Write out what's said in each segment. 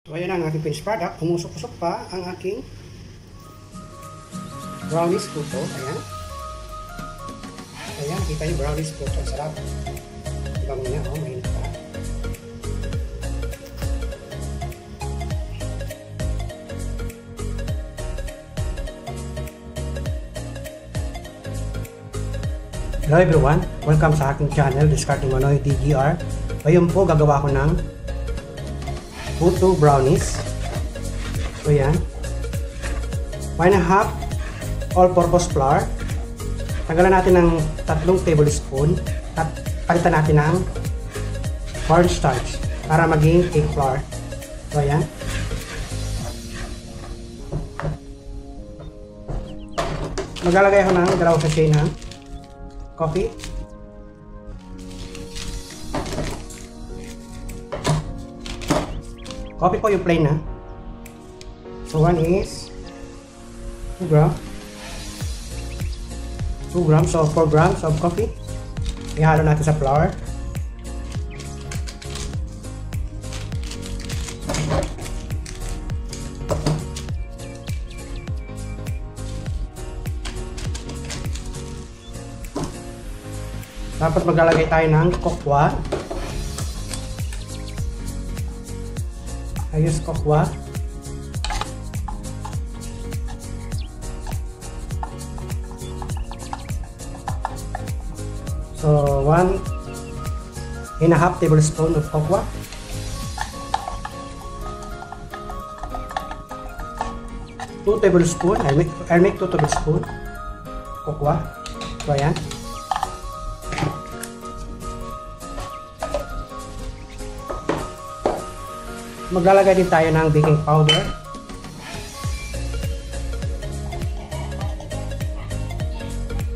So ayan ang aking finished product. Kumusok-kusok pa ang aking brownies puto. Ayan. Ayan, kita niyo brownies puto. Ang sarap. Diba muna? Oh, mainit pa. Hello everyone. Welcome sa aking channel, Diskartengmanoy DGR. Ngayon po, gagawa ko ng PUTO brownies. So yan. 1.5 all-purpose flour. Tanggalan natin ng 3 tablespoon at palitan natin ng cornstarch para maging cake flour. So yan. Maglalagay ako ng 2 sachet ng coffee. Coffee po yung plain na. So 1 is 2 grams. 2 grams, so 4 grams of coffee. Ihalo natin sa flour. Tapos maglalagay tayo ng kokwa. I use kokwa. So 1.5 tablespoon of kokwa. Two tablespoon. I'll make 2 tablespoon kokwa. So ayan. Maglalagay din tayo ng baking powder.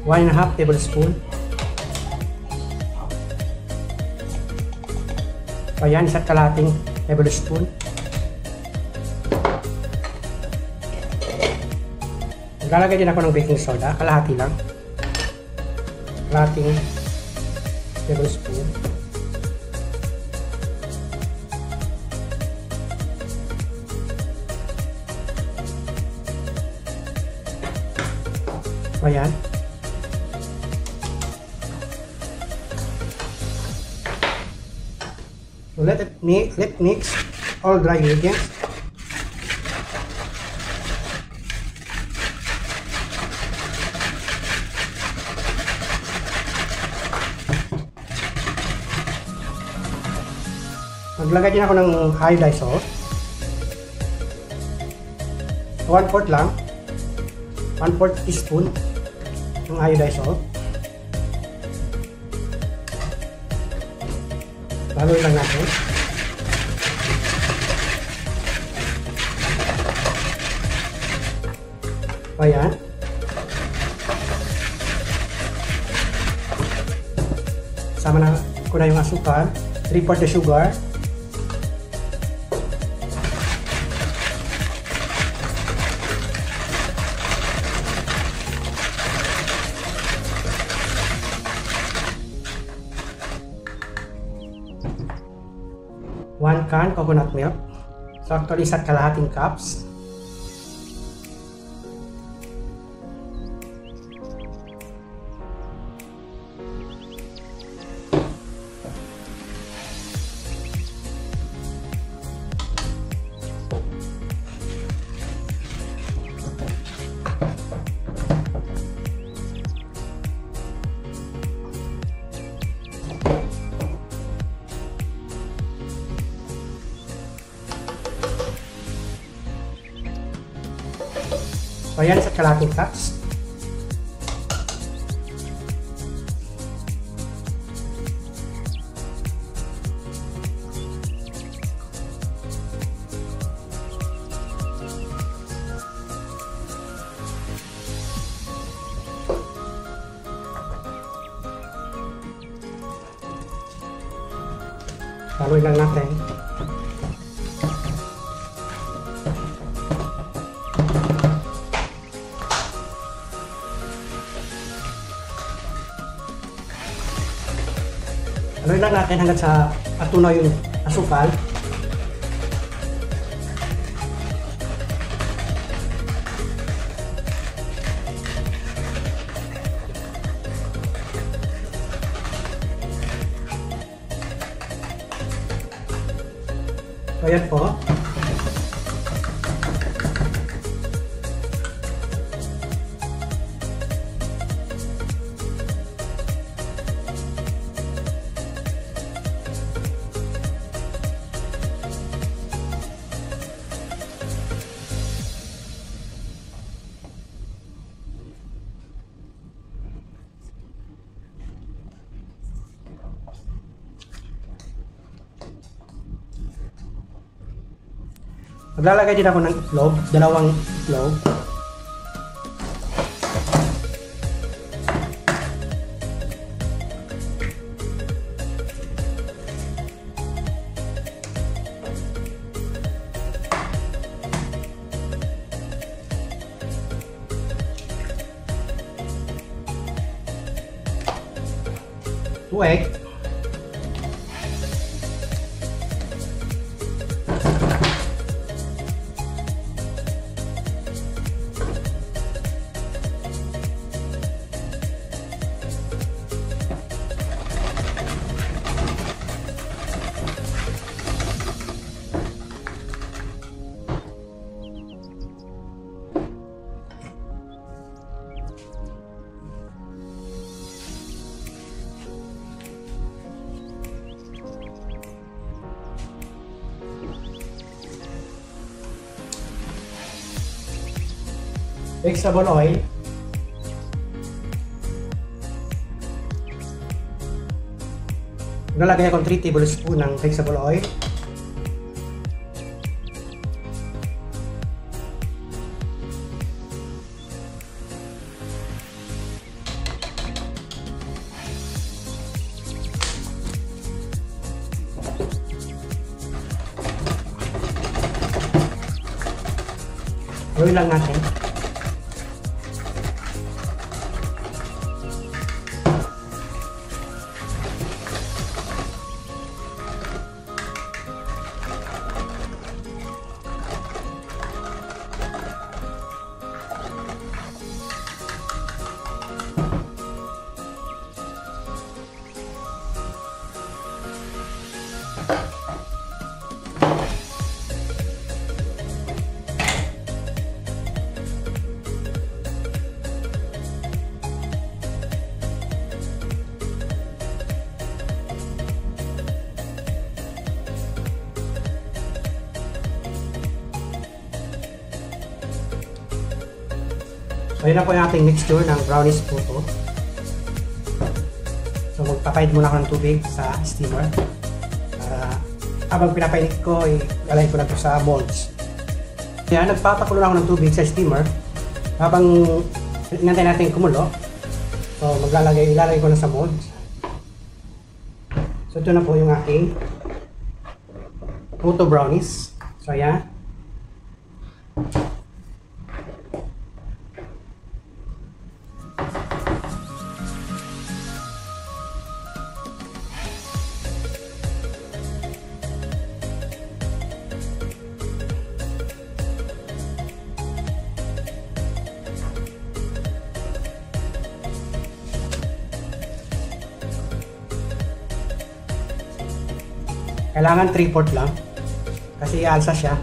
One and a half tablespoon. Ayan, 1 kalahating tablespoon. Maglalagay din ako ng baking soda, kalahati lang. Kalahating tablespoon. Ayan. So let mix all dry ingredients. Maglagay din ako ng iodized salt. 1/4 lang. 1/4 teaspoon ng iodized salt. Haluin lang natin. Ayan. Sama na ko na yung asukal. 3/4 sugar. One can coconut milk. So actually, 1 kalahating cups. So yan, 1 kalahating cups. Haluin lang natin. Haluin lang natin hanggang sa matunaw yung asukal. So ayan po. Maglalagay din ako ng itlog, dalawang itlog. Two egg. Vegetable oil. Nalagay akong 3 tablespoon ng vegetable oil. Gawin lang natin. So yun na po yung ating mixture ng brownies puto. So magpapainit muna ako ng tubig sa steamer. Para habang pinapainit ko, ilalagay ko na ito sa molds. Kaya nagpapakulo ako ng tubig sa steamer. Habang inantay natin kumulo, so ilalagay ko na sa molds. So ito na po yung aking puto brownies. So ayan. Kailangan 3/4 lang kasi alsa siya.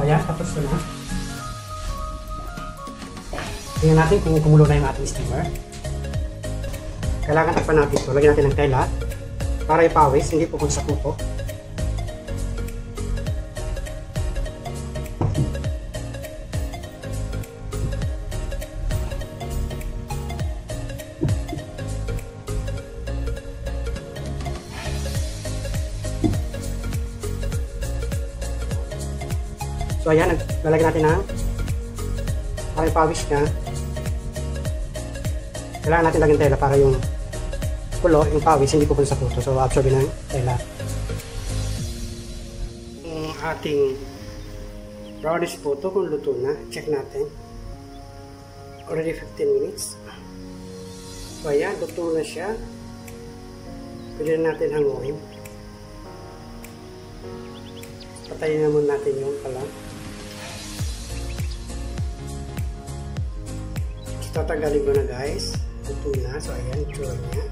So ayan, tapos ko na. Tingnan natin kung kumulo na yung ating steamer. Kailangan takpan natin ito. Lagyan natin ng tela para ipawis, hindi pupunta sa puto. So ayan, lalagyan natin ng para ipawis na. Kailangan natin lagyan tela para yung kulo, yung pawis, hindi pupunta sa puto. So absorb ng tela. Yung ating brownies puto kung luto na. Check natin. Already 15 minutes. So ayan, luto na siya. Pwede na natin hanguin. Patayin naman natin yung pala. Tatanggalin ko na guys. Luto na. So ayan, itsura niya.